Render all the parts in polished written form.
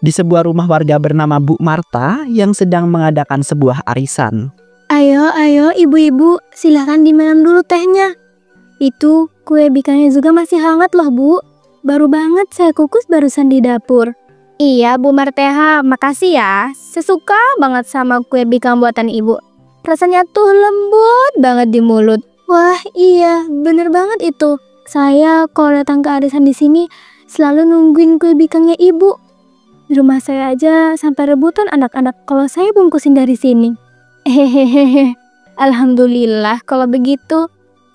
di sebuah rumah warga bernama Bu Marta yang sedang mengadakan sebuah arisan. Ayo ibu-ibu, silahkan diminum dulu tehnya. Itu kue bikannya juga masih hangat loh Bu. Baru banget saya kukus barusan di dapur. Iya Bu Marteha, makasih ya. Saya suka banget sama kue bikang buatan ibu. Rasanya tuh lembut banget di mulut. Wah iya, bener banget itu. Saya kalau datang ke arisan di sini selalu nungguin kue bikangnya ibu. Di rumah saya aja sampai rebutan anak-anak kalau saya bungkusin dari sini. Hehehe. Alhamdulillah kalau begitu.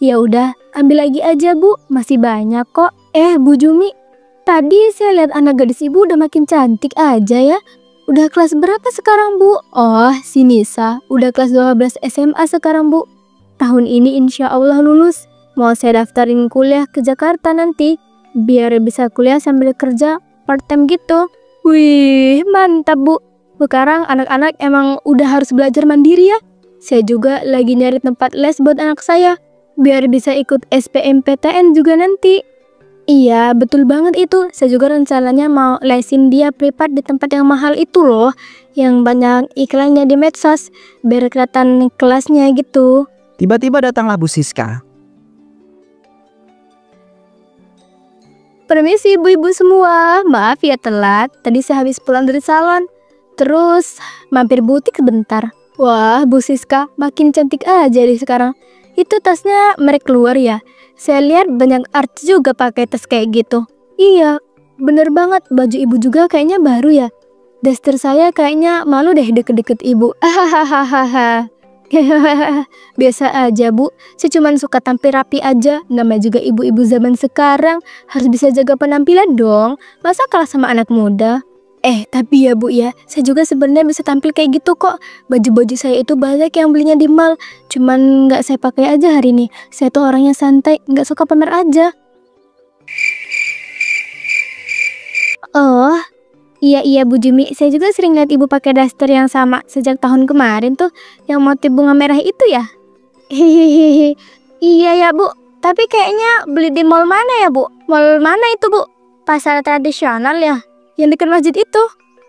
Ya udah, ambil lagi aja Bu, masih banyak kok. Bu Jumi, tadi saya lihat anak gadis ibu udah makin cantik aja ya. Udah kelas berapa sekarang Bu? Oh, si Nisa udah kelas 12 SMA sekarang Bu. Tahun ini insya Allah lulus. Mau saya daftarin kuliah ke Jakarta nanti, biar bisa kuliah sambil kerja part time gitu. Wih, mantap Bu. Sekarang anak-anak emang udah harus belajar mandiri ya. Saya juga lagi nyari tempat les buat anak saya, biar bisa ikut SBMPTN juga nanti. Iya, betul banget itu. Saya juga rencananya mau lesin dia privat di tempat yang mahal itu loh, yang banyak iklannya di medsos, biar kelihatan kelasnya gitu. Tiba-tiba datanglah Bu Siska. Permisi ibu-ibu semua, maaf ya telat. Tadi saya habis pulang dari salon, terus mampir butik sebentar. Wah, Bu Siska makin cantik aja deh sekarang. Itu tasnya merek luar ya? Saya lihat banyak artis juga pakai tas kayak gitu. Iya, bener banget. Baju ibu juga kayaknya baru ya. Daster saya kayaknya malu deh deket-deket ibu. Hahaha. Biasa aja Bu, saya cuma suka tampil rapi aja. Namanya juga ibu-ibu zaman sekarang, harus bisa jaga penampilan dong. Masa kalah sama anak muda? Tapi ya Bu ya, saya juga sebenarnya bisa tampil kayak gitu kok. Baju-baju saya itu banyak yang belinya di mall, cuman nggak saya pakai aja hari ini. Saya tuh orangnya santai, nggak suka pamer aja. Oh, iya Bu Jumi, saya juga sering lihat ibu pakai daster yang sama sejak tahun kemarin tuh, yang motif bunga merah itu ya. Hehehe. Iya ya Bu, tapi kayaknya beli di mall mana ya Bu? Mall mana itu Bu? Pasar tradisional ya, yang dekat masjid itu.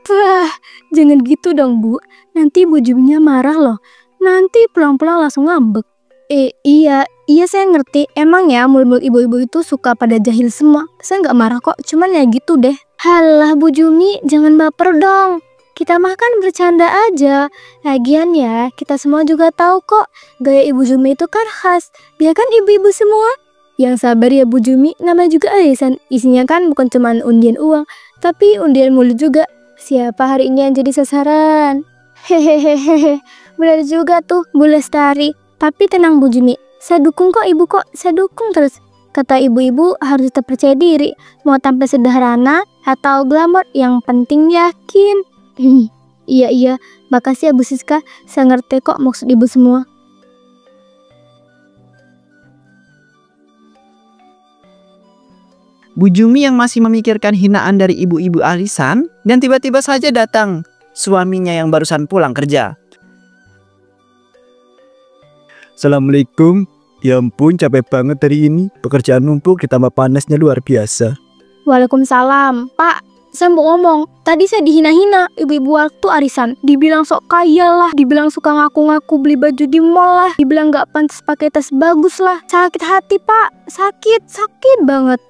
Wah, jangan gitu dong Bu, nanti Bu Juminya marah loh. Nanti pulang-pulang langsung ngambek. Iya saya ngerti. Emang ya mul-mul ibu-ibu itu suka pada jahil semua. Saya nggak marah kok, cuman ya gitu deh. Halah Bu Jumi, jangan baper dong. Kita makan bercanda aja. Lagian ya, kita semua juga tahu kok gaya Ibu Jumi itu kan khas. Biar kan ibu-ibu semua. Yang sabar ya Bu Jumi, namanya juga arisan. Isinya kan bukan cuma undian uang, tapi undian mulut juga. Siapa hari ini yang jadi sasaran? Hehehehe, benar juga tuh Bu Lestari. Tapi tenang Bu Jumi, saya dukung kok ibu kok, saya dukung terus. Kata ibu-ibu harus tetap percaya diri. Mau tampil sederhana atau glamor, yang penting yakin. Iya, makasih ya Bu Siska, saya ngerti kok maksud ibu semua. Bu Jumi yang masih memikirkan hinaan dari ibu-ibu arisan, dan tiba-tiba saja datang suaminya yang barusan pulang kerja. Assalamualaikum. Ya ampun, capek banget hari ini. Pekerjaan numpuk ditambah panasnya luar biasa. Waalaikumsalam. Pak, saya mau ngomong. Tadi saya dihina-hina ibu-ibu waktu arisan. Dibilang sok kaya lah, dibilang suka ngaku-ngaku beli baju di mall lah, dibilang gak pantas pakai tas bagus lah. Sakit hati Pak, sakit banget.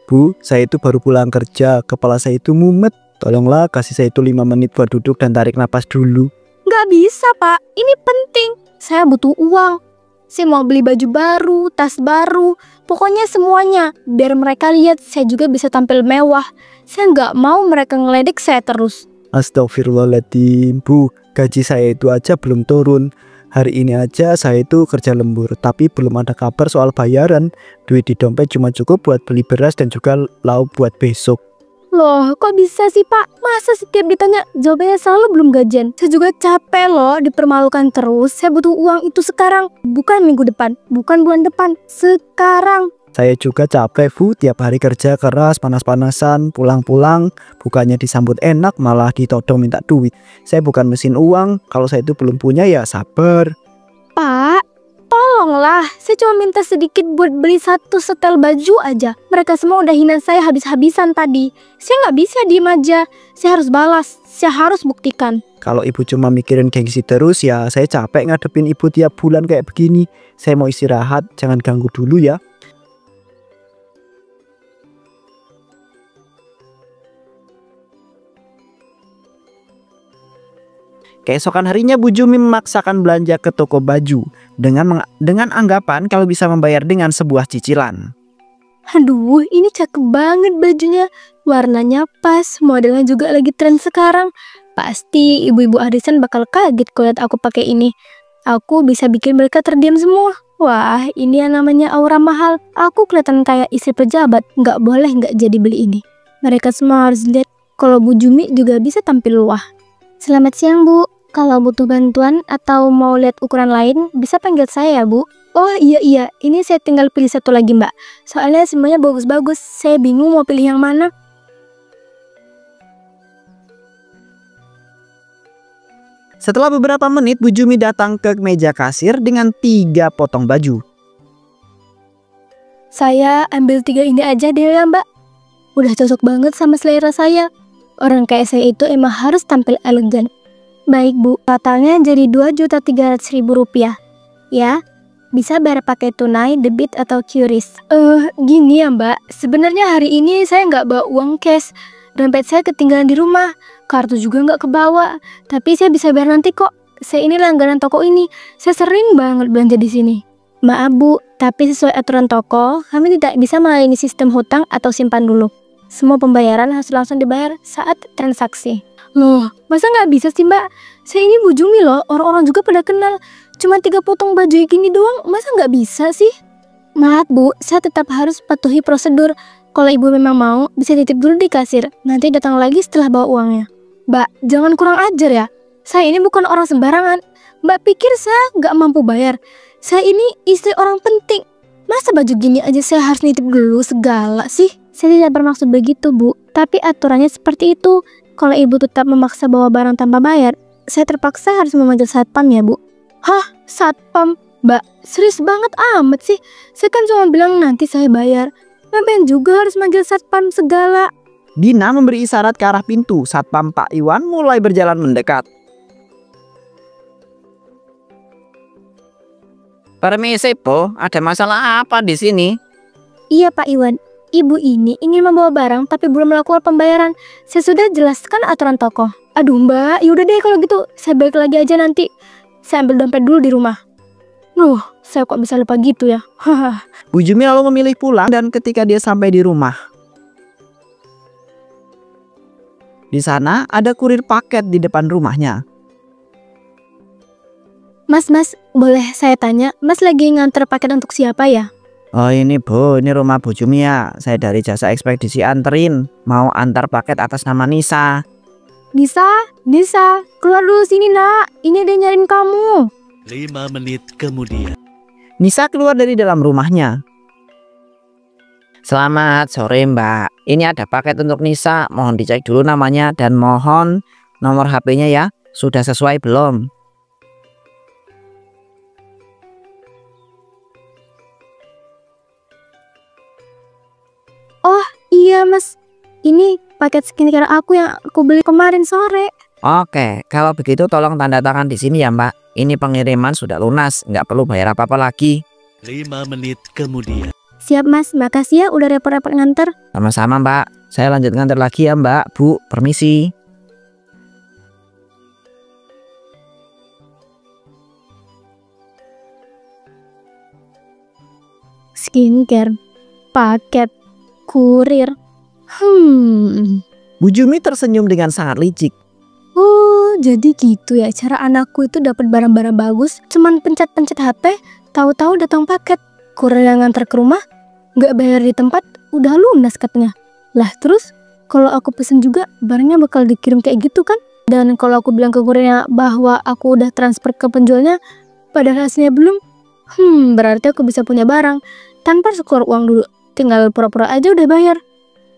Bu, saya itu baru pulang kerja. Kepala saya itu mumet. Tolonglah kasih saya itu 5 menit buat duduk dan tarik napas dulu. Gak bisa Pak, ini penting. Saya butuh uang. Saya mau beli baju baru, tas baru, pokoknya semuanya. Biar mereka lihat saya juga bisa tampil mewah. Saya nggak mau mereka ngeledek saya terus. Astagfirullahaladzim, Bu, gaji saya itu aja belum turun. Hari ini aja saya itu kerja lembur, tapi belum ada kabar soal bayaran. Duit di dompet cuma cukup buat beli beras dan juga lauk buat besok. Loh, kok bisa sih Pak? Masa setiap ditanya jawabannya selalu belum gajian? Saya juga capek loh dipermalukan terus. Saya butuh uang itu sekarang, bukan minggu depan, bukan bulan depan, sekarang. Saya juga capek Bu, tiap hari kerja keras panas-panasan, pulang-pulang bukannya disambut enak malah ditodong minta duit. Saya bukan mesin uang, kalau saya itu belum punya ya sabar. Pak, Tolonglah, saya cuma minta sedikit buat beli 1 setel baju aja. Mereka semua udah hina saya habis-habisan tadi. Saya nggak bisa diem aja. Saya harus balas, saya harus buktikan. Kalau ibu cuma mikirin gengsi terus ya saya capek ngadepin ibu tiap bulan kayak begini. Saya mau istirahat, jangan ganggu dulu ya. Keesokan harinya Bu Jumi memaksakan belanja ke toko baju dengan anggapan kalau bisa membayar dengan sebuah cicilan. Aduh, ini cakep banget bajunya. Warnanya pas, modelnya juga lagi tren sekarang. Pasti ibu-ibu arisan bakal kaget kalau lihat aku pakai ini. Aku bisa bikin mereka terdiam semua. Wah, ini yang namanya aura mahal. Aku kelihatan kayak istri pejabat. Nggak boleh nggak jadi beli ini. Mereka semua harus lihat kalau Bu Jumi juga bisa tampil luah. Selamat siang, Bu. Kalau butuh bantuan atau mau lihat ukuran lain, bisa panggil saya ya, Bu. Oh iya, ini saya tinggal pilih satu lagi, Mbak. Soalnya semuanya bagus-bagus, saya bingung mau pilih yang mana. Setelah beberapa menit, Bu Jumi datang ke meja kasir dengan 3 potong baju. Saya ambil 3 ini aja deh ya, Mbak. Udah cocok banget sama selera saya. Orang kayak saya itu emang harus tampil elegan. Baik, Bu, totalnya jadi Rp2.300.000 ya. Bisa bayar pakai tunai, debit atau QRIS. Gini ya, Mbak. Sebenarnya hari ini saya nggak bawa uang cash. Dompet saya ketinggalan di rumah. Kartu juga nggak kebawa. Tapi saya bisa bayar nanti kok. Saya ini langganan toko ini. Saya sering banget belanja di sini. Maaf, Bu, tapi sesuai aturan toko, kami tidak bisa melayani sistem hutang atau simpan dulu. Semua pembayaran harus langsung dibayar saat transaksi. Loh, masa nggak bisa sih, Mbak? Saya ini Bu Jumi loh, orang-orang juga pada kenal. Cuma 3 potong baju gini doang, masa nggak bisa sih? Maaf, Bu, saya tetap harus patuhi prosedur. Kalau Ibu memang mau, bisa titip dulu di kasir. Nanti datang lagi setelah bawa uangnya. Mbak, jangan kurang ajar ya. Saya ini bukan orang sembarangan. Mbak pikir saya nggak mampu bayar? Saya ini istri orang penting. Masa baju gini aja saya harus nitip dulu segala sih? Saya tidak bermaksud begitu, Bu. Tapi aturannya seperti itu. Kalau Ibu tetap memaksa bawa barang tanpa bayar, saya terpaksa harus memanggil satpam ya, Bu. Hah? Satpam? Mbak, serius banget amat sih. Saya kan cuma bilang nanti saya bayar. Ngapain juga harus manggil satpam segala? Dina memberi isyarat ke arah pintu. Satpam Pak Iwan mulai berjalan mendekat. Permisi, Po. Ada masalah apa di sini? Iya, Pak Iwan. Ibu ini ingin membawa barang tapi belum melakukan pembayaran. Saya sudah jelaskan aturan toko. Aduh, Mbak, yaudah deh kalau gitu. Saya balik lagi aja nanti. Saya ambil dompet dulu di rumah. Saya kok bisa lupa gitu ya. Bu Jumi lalu memilih pulang dan ketika dia sampai di rumah, di sana ada kurir paket di depan rumahnya. Mas, boleh saya tanya, Mas lagi nganter paket untuk siapa ya? Oh ini Bu, ini rumah Bu Jumi ya. Saya dari jasa ekspedisi anterin. Mau antar paket atas nama Nisa. Nisa, keluar dulu sini nak. Ini dia nyariin kamu. 5 menit kemudian. Nisa keluar dari dalam rumahnya. Selamat sore Mbak. Ini ada paket untuk Nisa. Mohon dicek dulu namanya dan mohon nomor HP-nya ya. Sudah sesuai belum? Oh iya Mas, ini paket skincare aku yang aku beli kemarin sore. Oke, kalau begitu tolong tanda tangan di sini ya Mbak. Ini pengiriman sudah lunas, nggak perlu bayar apa-apa lagi. 5 menit kemudian. Siap Mas, makasih ya udah repot-repot nganter. Sama-sama Mbak. Saya lanjut nganter lagi ya Mbak. Bu, permisi. Skincare, paket, kurir. Bu Jumi tersenyum dengan sangat licik. Oh, jadi gitu ya cara anakku itu dapat barang-barang bagus. Cuman pencet-pencet HP, tahu-tahu datang paket. Kurir yang nganter ke rumah, nggak bayar di tempat, udah lunas katanya. Lah terus, kalau aku pesen juga, barangnya bakal dikirim kayak gitu kan? Dan kalau aku bilang ke kurirnya bahwa aku udah transfer ke penjualnya, padahal hasilnya belum, berarti aku bisa punya barang tanpa harus keluar uang dulu. Tinggal pura-pura aja udah bayar.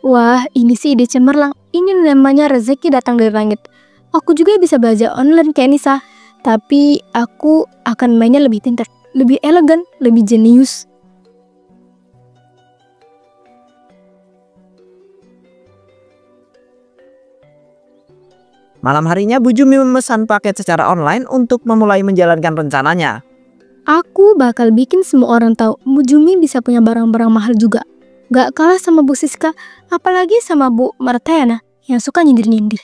Wah, ini sih ide cemerlang. Ini namanya rezeki datang dari langit. Aku juga bisa belajar online kayak Nisa, tapi aku akan mainnya lebih pintar. lebih elegan, lebih jenius. Malam harinya Bu Jumi memesan paket secara online untuk memulai menjalankan rencananya. Aku bakal bikin semua orang tahu Bu Jumi bisa punya barang-barang mahal juga. Gak kalah sama Bu Siska, apalagi sama Bu Martena yang suka nyindir-nyindir.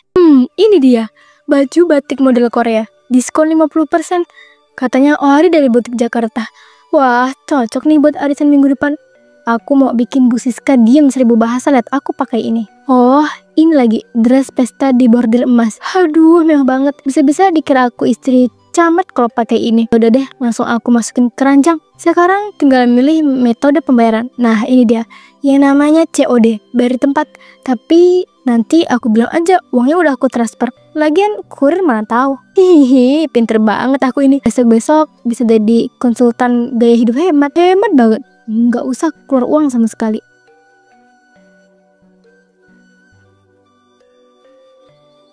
Ini dia, baju batik model Korea, diskon 50%. Katanya ori dari butik Jakarta. Wah, cocok nih buat arisan minggu depan. Aku mau bikin Bu Siska diem 1000 bahasa lihat aku pakai ini. Oh, ini lagi dress pesta di bordir emas. Aduh, mewah banget. Bisa-bisa dikira aku istri camat kalau pakai ini. Udah deh, langsung aku masukin keranjang. Sekarang tinggal milih metode pembayaran. Nah, ini dia. Yang namanya COD, bayar di tempat. Tapi nanti aku bilang aja uangnya udah aku transfer. Lagian kurir mana tahu. Hihi, pinter banget aku ini. Besok-besok bisa jadi konsultan gaya hidup hemat. Hemat banget. Nggak usah keluar uang sama sekali.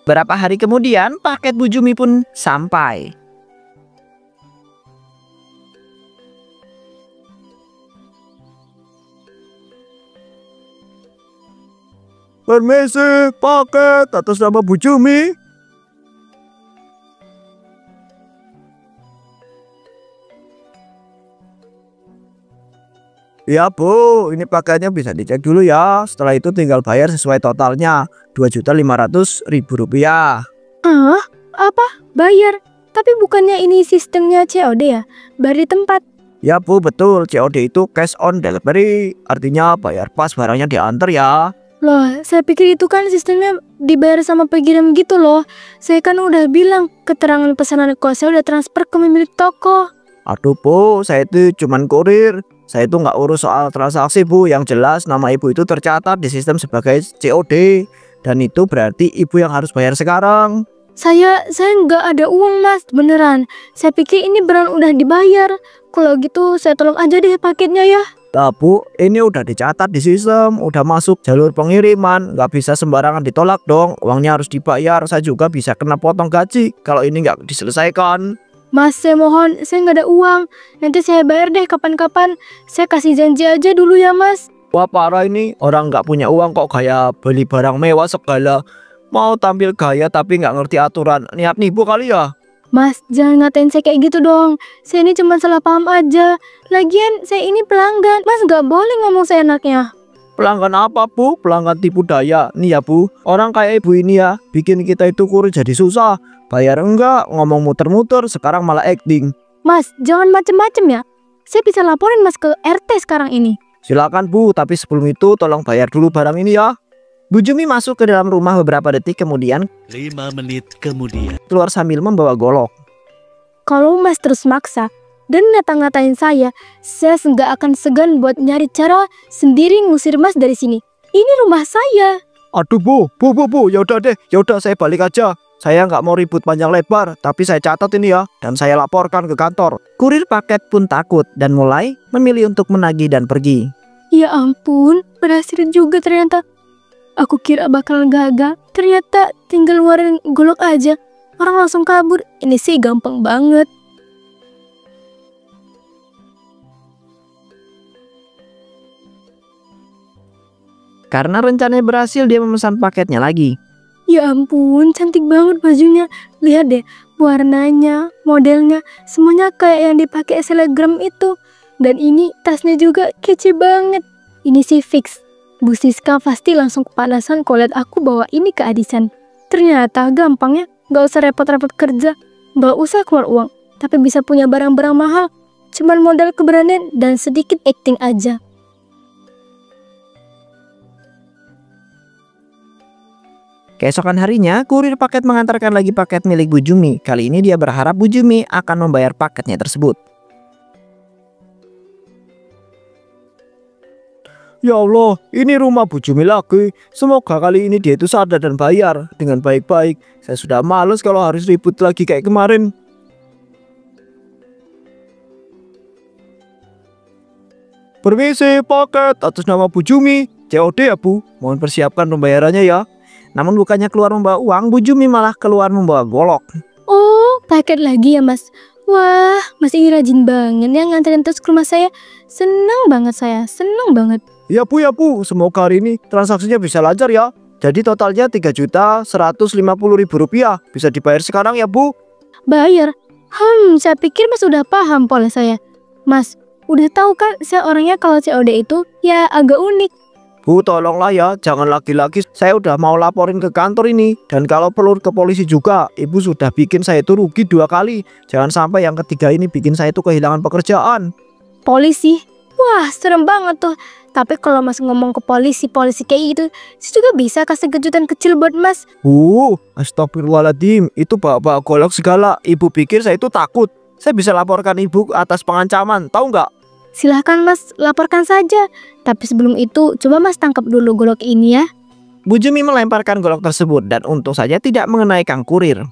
Beberapa hari kemudian, paket Bu Jumi pun sampai. Permisi, paket atas nama Bu Jumi. Ya Bu, ini paketnya bisa dicek dulu ya. Setelah itu tinggal bayar sesuai totalnya, Rp2.500.000. Ah, apa? Bayar? Tapi bukannya ini sistemnya COD ya? Bayar di tempat. Ya Bu, betul. COD itu cash on delivery. Artinya bayar pas barangnya diantar ya. Loh, saya pikir itu kan sistemnya dibayar sama pengirim gitu loh. Saya kan udah bilang keterangan pesanan kok saya udah transfer ke pemilik toko. Aduh Bu, saya itu cuman kurir. Saya itu nggak urus soal transaksi Bu. Yang jelas nama Ibu itu tercatat di sistem sebagai COD. Dan itu berarti Ibu yang harus bayar sekarang. Saya nggak ada uang Mas, beneran. Saya pikir ini beneran udah dibayar. Kalau gitu saya tolong aja deh paketnya ya. Nah Bu, ini udah dicatat di sistem, udah masuk jalur pengiriman. Nggak bisa sembarangan ditolak dong. Uangnya harus dibayar. Saya juga bisa kena potong gaji kalau ini nggak diselesaikan. Mas, saya mohon, saya nggak ada uang. Nanti saya bayar deh kapan-kapan. Saya kasih janji aja dulu ya Mas. Wah parah ini, orang nggak punya uang kok gaya beli barang mewah segala. Mau tampil gaya tapi nggak ngerti aturan. Niat nipu kali ya. Mas, jangan ngatain saya kayak gitu dong. Saya ini cuma salah paham aja. Lagian saya ini pelanggan. Mas nggak boleh ngomong seenaknya. Pelanggan apa Bu? Pelanggan tipu daya. Nih ya Bu, orang kayak Ibu ini ya bikin kita itu kurir jadi susah. Bayar enggak, ngomong muter-muter, sekarang malah acting. Mas, jangan macem-macem ya. Saya bisa laporin Mas ke RT sekarang ini. Silakan Bu, tapi sebelum itu tolong bayar dulu barang ini ya. Bu Jumi masuk ke dalam rumah beberapa detik kemudian 5 menit kemudian. keluar sambil membawa golok. Kalau Mas terus maksa dan ngata-ngatain saya nggak akan segan buat nyari cara sendiri ngusir Mas dari sini. Ini rumah saya. Aduh Bu, ya udah deh, ya udah saya balik aja. Saya nggak mau ribut panjang lebar, tapi saya catat ini ya, dan saya laporkan ke kantor. Kurir paket pun takut dan mulai memilih untuk menagih dan pergi. Ya ampun, berhasil juga ternyata. Aku kira bakal gagal, ternyata tinggal ngeluarin golok aja. Orang langsung kabur, ini sih gampang banget. Karena rencananya berhasil, dia memesan paketnya lagi. Ya ampun, cantik banget bajunya. Lihat deh, warnanya, modelnya, semuanya kayak yang dipakai selebgram itu. Dan ini tasnya juga kece banget. Ini sih fix. Bu Siska pasti langsung kepanasan kalau lihat aku bawa ini ke Adisan. Ternyata gampang ya, gak usah repot-repot kerja, gak usah keluar uang, tapi bisa punya barang-barang mahal. Cuman modal keberanian dan sedikit acting aja. Keesokan harinya, kurir paket mengantarkan lagi paket milik Bu Jumi. Kali ini dia berharap Bu Jumi akan membayar paketnya tersebut. Ya Allah, ini rumah Bu Jumi lagi. Semoga kali ini dia itu sadar dan bayar dengan baik-baik. Saya sudah males kalau harus ribut lagi kayak kemarin. Permisi, paket atas nama Bu Jumi. COD ya Bu, mohon persiapkan pembayarannya ya. Namun bukannya keluar membawa uang, Bu Jumi malah keluar membawa golok. Oh, paket lagi ya Mas. Wah, Mas ini rajin banget ya nganterin terus ke rumah saya. Seneng banget saya, seneng banget. Ya Bu, semoga hari ini transaksinya bisa lancar ya. Jadi totalnya 3.150.000 rupiah. Bisa dibayar sekarang ya Bu. Bayar? Saya pikir Mas udah paham pola saya. Mas, udah tahu kan saya orangnya kalau COD itu ya agak unik. Bu, tolonglah ya, jangan lagi-lagi saya udah mau laporin ke kantor ini. Dan kalau perlu ke polisi juga, Ibu sudah bikin saya itu rugi 2 kali. Jangan sampai yang ketiga ini bikin saya itu kehilangan pekerjaan. Polisi? Wah, serem banget tuh. Tapi kalau Mas ngomong ke polisi kayak gitu, saya juga bisa kasih kejutan kecil buat Mas. Astagfirullahaladzim, itu bawa-bawa golok segala. Ibu pikir saya itu takut. Saya bisa laporkan Ibu atas pengancaman, tahu nggak? Silahkan Mas, laporkan saja. Tapi sebelum itu, coba Mas tangkap dulu golok ini ya. Bu Jumi melemparkan golok tersebut dan untung saja tidak mengenai Kang Kurir.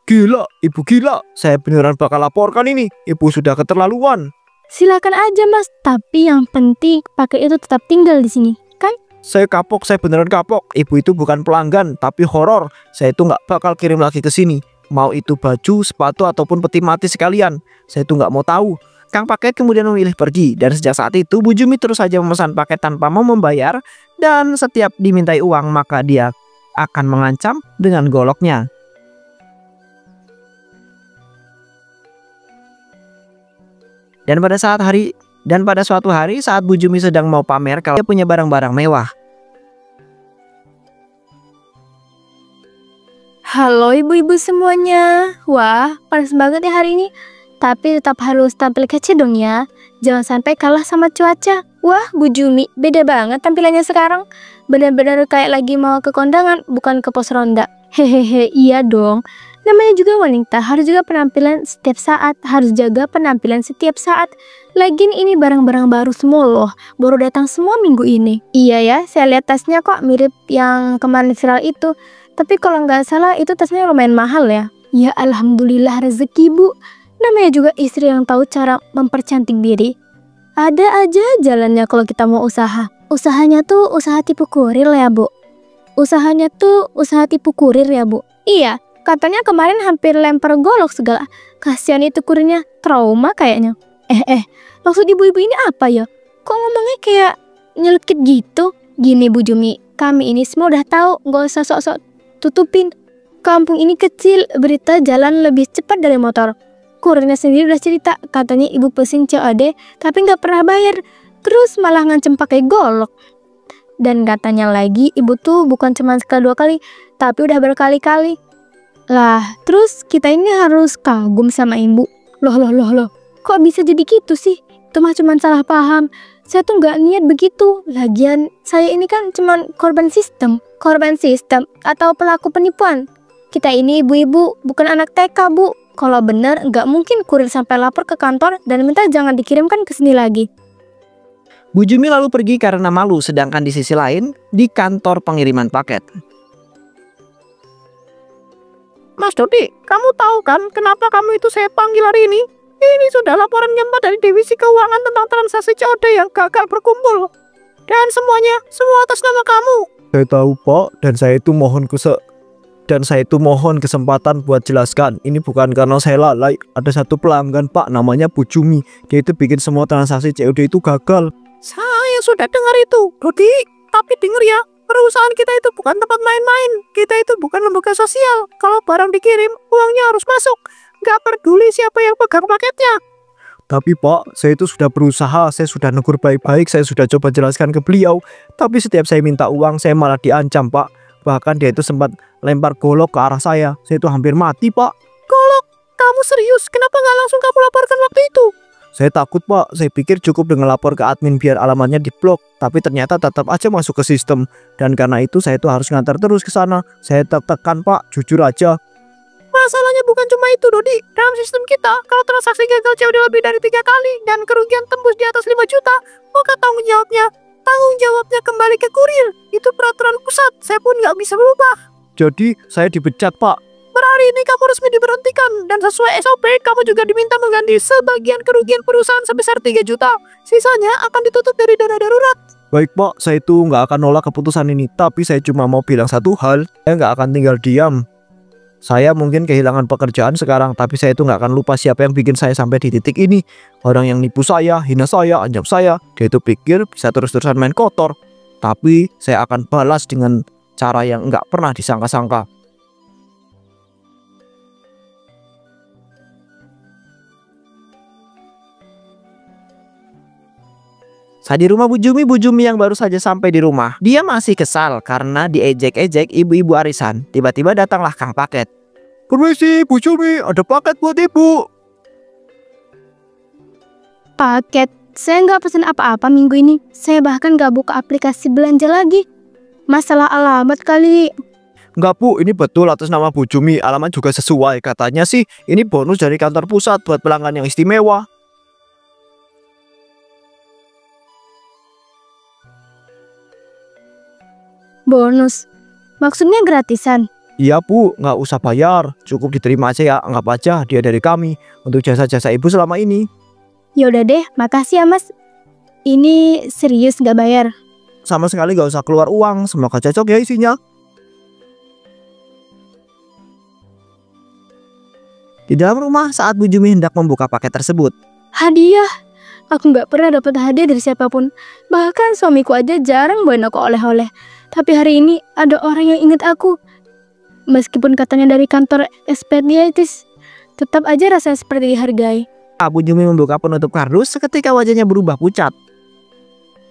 Gila, Ibu gila. Saya beneran bakal laporkan ini. Ibu sudah keterlaluan. Silakan aja Mas, tapi yang penting pakai itu tetap tinggal di sini, kan? Saya kapok, saya beneran kapok. Ibu itu bukan pelanggan, tapi horor. Saya itu nggak bakal kirim lagi ke sini. Mau itu baju, sepatu, ataupun peti mati sekalian. Saya itu nggak mau tahu. Kang Paket kemudian memilih pergi. Dan sejak saat itu Bu Jumi terus saja memesan paket tanpa mau membayar. Dan setiap dimintai uang maka dia akan mengancam dengan goloknya. Dan pada suatu hari saat Bu Jumi sedang mau pamer kalau dia punya barang-barang mewah. Halo ibu-ibu semuanya. Wah, panas banget ya hari ini. Tapi tetap harus tampil kece dong ya. Jangan sampai kalah sama cuaca. Wah, Bu Jumi, beda banget tampilannya sekarang. Benar-benar kayak lagi mau ke kondangan, bukan ke pos ronda. Hehehe, iya dong. Namanya juga wanita, harus juga penampilan setiap saat. Harus jaga penampilan setiap saat. Lagian ini barang-barang baru semua loh. Baru datang semua minggu ini. Iya ya, saya lihat tasnya kok mirip yang kemarin viral itu. Tapi kalau nggak salah itu tasnya lumayan mahal ya. Ya alhamdulillah rezeki Bu. Namanya juga istri yang tahu cara mempercantik diri. Ada aja jalannya kalau kita mau usaha. Usahanya tuh usaha tipu kurir ya Bu. Usahanya tuh usaha tipu kurir ya Bu. Iya, katanya kemarin hampir lempar golok segala. Kasihan itu kurirnya, trauma kayaknya. Maksud ibu-ibu ini apa ya? Kok ngomongnya kayak nyelkit gitu? Gini Bu Jumi, kami ini semua udah tahu, nggak usah sok-sok tutupin. Kampung ini kecil, berita jalan lebih cepat dari motor. Kurirnya sendiri udah cerita, katanya ibu pesen COD tapi nggak pernah bayar, terus malah ngancem pakai golok. Dan katanya lagi ibu tuh bukan cuma sekali 2 kali, tapi udah berkali-kali. Lah, terus kita ini harus kagum sama ibu. Loh, kok bisa jadi gitu sih? Itu mah cuma salah paham. Saya tuh nggak niat begitu. Lagian saya ini kan cuma korban sistem atau pelaku penipuan. Kita ini ibu-ibu bukan anak TK Bu. Kalau benar nggak mungkin kurir sampai lapor ke kantor dan minta jangan dikirimkan ke sini lagi. Bu Jumi lalu pergi karena malu, sedangkan di sisi lain di kantor pengiriman paket. Mas Dodi, kamu tahu kan kenapa kamu itu saya panggil hari ini? Ini sudah laporan nyata dari Divisi Keuangan tentang transaksi COD yang gagal berkumpul. Dan semua atas nama kamu. Saya tahu Pak, dan saya itu mohon kesempatan buat jelaskan. Ini bukan karena saya lalai. Ada satu pelanggan Pak, namanya Bu Jumi. Dia itu bikin semua transaksi COD itu gagal. Saya sudah dengar itu, Dodi. Tapi dengar ya, perusahaan kita itu bukan tempat main-main. Kita itu bukan lembaga sosial. Kalau barang dikirim, uangnya harus masuk. Gak peduli siapa yang pegang paketnya. Tapi Pak, saya itu sudah berusaha. Saya sudah negur baik-baik. Saya sudah coba jelaskan ke beliau. Tapi setiap saya minta uang, saya malah diancam Pak. Bahkan dia itu sempat lempar golok ke arah saya. Saya itu hampir mati Pak. Golok? Kamu serius? Kenapa gak langsung kamu laporkan waktu itu? Saya takut Pak, saya pikir cukup dengan lapor ke admin biar alamatnya diblok. Tapi ternyata tetap aja masuk ke sistem. Dan karena itu saya tuh harus ngantar terus ke sana. Saya tekan Pak, jujur aja. Masalahnya bukan cuma itu Dodi. Dalam sistem kita, kalau transaksi gagal COD lebih dari 3 kali dan kerugian tembus di atas 5 juta, maka tanggung jawabnya kembali ke kurir. Itu peraturan pusat, saya pun nggak bisa berubah. Jadi saya dipecat Pak. Hari ini kamu resmi diberhentikan dan sesuai SOP kamu juga diminta mengganti sebagian kerugian perusahaan sebesar 3 juta. Sisanya akan ditutup dari dana darurat. Baik Pak, saya itu nggak akan nolak keputusan ini. Tapi saya cuma mau bilang satu hal, saya nggak akan tinggal diam. Saya mungkin kehilangan pekerjaan sekarang, tapi saya itu nggak akan lupa siapa yang bikin saya sampai di titik ini. Orang yang nipu saya, hina saya, ancam saya. Dia itu pikir bisa terus-terusan main kotor. Tapi saya akan balas dengan cara yang nggak pernah disangka-sangka. Saat di rumah Bu Jumi yang baru saja sampai di rumah. Dia masih kesal karena diejek-ejek ibu-ibu arisan. Tiba-tiba datanglah Kang Paket. Permisi Bu Jumi, ada paket buat ibu. Paket? Saya nggak pesen apa-apa minggu ini. Saya bahkan nggak buka aplikasi belanja lagi. Masalah alamat kali. Enggak Bu, ini betul atas nama Bu Jumi. Alamat juga sesuai. Katanya sih ini bonus dari kantor pusat buat pelanggan yang istimewa. Bonus? Maksudnya gratisan? Iya Bu, nggak usah bayar. Cukup diterima aja ya, anggap aja dia dari kami. Untuk jasa-jasa ibu selama ini. Yaudah deh, makasih ya Mas. Ini serius nggak bayar? Sama sekali nggak usah keluar uang. Semoga cocok ya isinya. Di dalam rumah saat Bu Jumi hendak membuka paket tersebut. Hadiah? Aku nggak pernah dapat hadiah dari siapapun. Bahkan suamiku aja jarang bawain aku oleh-oleh. Tapi hari ini ada orang yang ingat aku. Meskipun katanya dari kantor ekspeditis, tetap aja rasanya seperti dihargai. Bu Jumi membuka penutup kardus seketika wajahnya berubah pucat.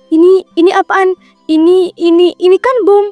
Ini apaan? Ini kan bom.